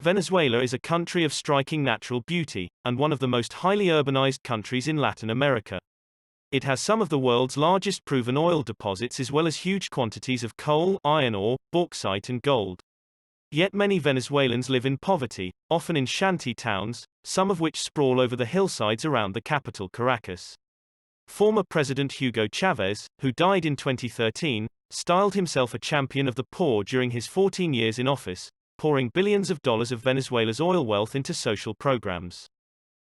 Venezuela is a country of striking natural beauty, and one of the most highly urbanized countries in Latin America. It has some of the world's largest proven oil deposits as well as huge quantities of coal, iron ore, bauxite and gold. Yet many Venezuelans live in poverty, often in shanty towns, some of which sprawl over the hillsides around the capital Caracas. Former President Hugo Chavez, who died in 2013, styled himself a champion of the poor during his 14 years in office, pouring billions of dollars of Venezuela's oil wealth into social programs.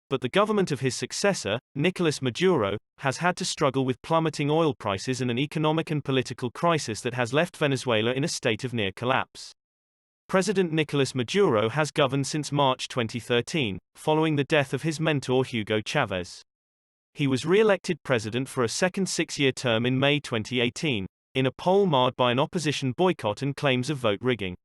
But the government of his successor, Nicolas Maduro, has had to struggle with plummeting oil prices and an economic and political crisis that has left Venezuela in a state of near collapse. President Nicolas Maduro has governed since March 2013, following the death of his mentor Hugo Chavez. He was re-elected president for a second six-year term in May 2018, in a poll marred by an opposition boycott and claims of vote rigging.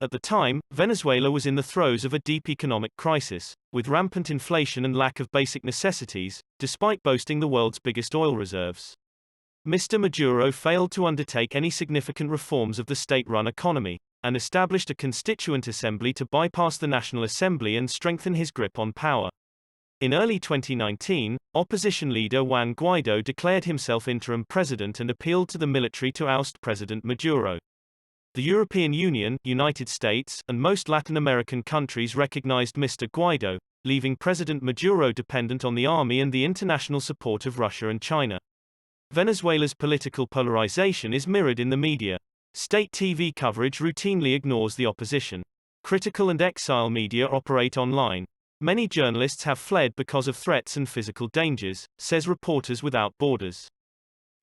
At the time, Venezuela was in the throes of a deep economic crisis, with rampant inflation and lack of basic necessities, despite boasting the world's biggest oil reserves. Mr. Maduro failed to undertake any significant reforms of the state-run economy, and established a constituent assembly to bypass the National Assembly and strengthen his grip on power. In early 2019, opposition leader Juan Guaido declared himself interim president and appealed to the military to oust President Maduro. The European Union, United States, and most Latin American countries recognized Mr. Guaido, leaving President Maduro dependent on the army and the international support of Russia and China. Venezuela's political polarization is mirrored in the media. State TV coverage routinely ignores the opposition. Critical and exile media operate online. Many journalists have fled because of threats and physical dangers, says Reporters Without Borders.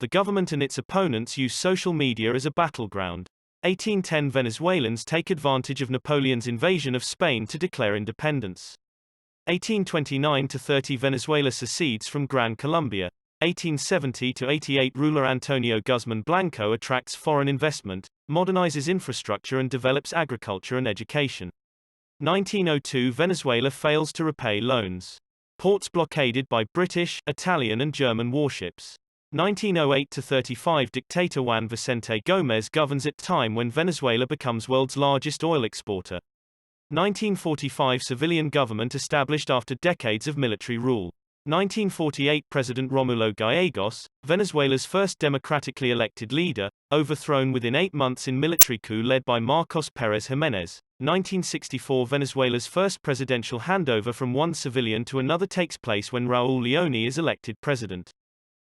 The government and its opponents use social media as a battleground. 1810 Venezuelans take advantage of Napoleon's invasion of Spain to declare independence. 1829-30 Venezuela secedes from Gran Colombia. 1870-88 ruler Antonio Guzman Blanco attracts foreign investment, modernizes infrastructure and develops agriculture and education. 1902 Venezuela fails to repay loans. Ports blockaded by British, Italian and German warships. 1908-35 Dictator Juan Vicente Gómez governs at time when Venezuela becomes world's largest oil exporter. 1945 Civilian government established after decades of military rule. 1948 President Romulo Gallegos, Venezuela's first democratically elected leader, overthrown within 8 months in military coup led by Marcos Pérez Jiménez. 1964 Venezuela's first presidential handover from one civilian to another takes place when Raúl León is elected president.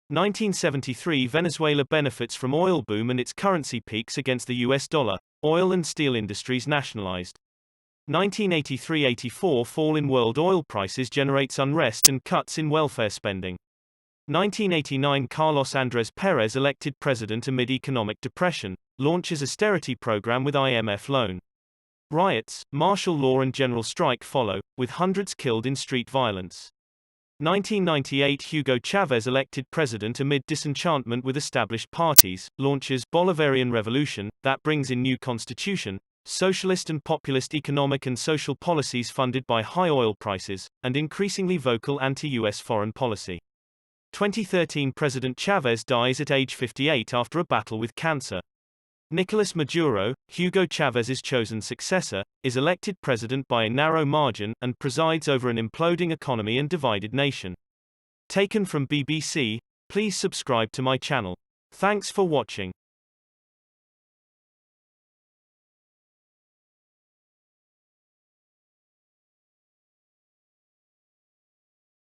1973 Venezuela benefits from oil boom and its currency peaks against the US dollar, oil and steel industries nationalized. 1983-84 fall in world oil prices generates unrest and cuts in welfare spending. 1989 Carlos Andrés Pérez elected president amid economic depression, launches austerity program with IMF loan. Riots, martial law and general strike follow, with hundreds killed in street violence. 1998 Hugo Chavez elected president amid disenchantment with established parties, launches Bolivarian revolution, that brings in new constitution, socialist and populist economic and social policies funded by high oil prices, and increasingly vocal anti-US foreign policy. 2013 President Chavez dies at age 58 after a battle with cancer. Nicolas Maduro, Hugo Chavez's chosen successor, is elected president by a narrow margin, and presides over an imploding economy and divided nation. Taken from BBC, please subscribe to my channel. Thanks for watching.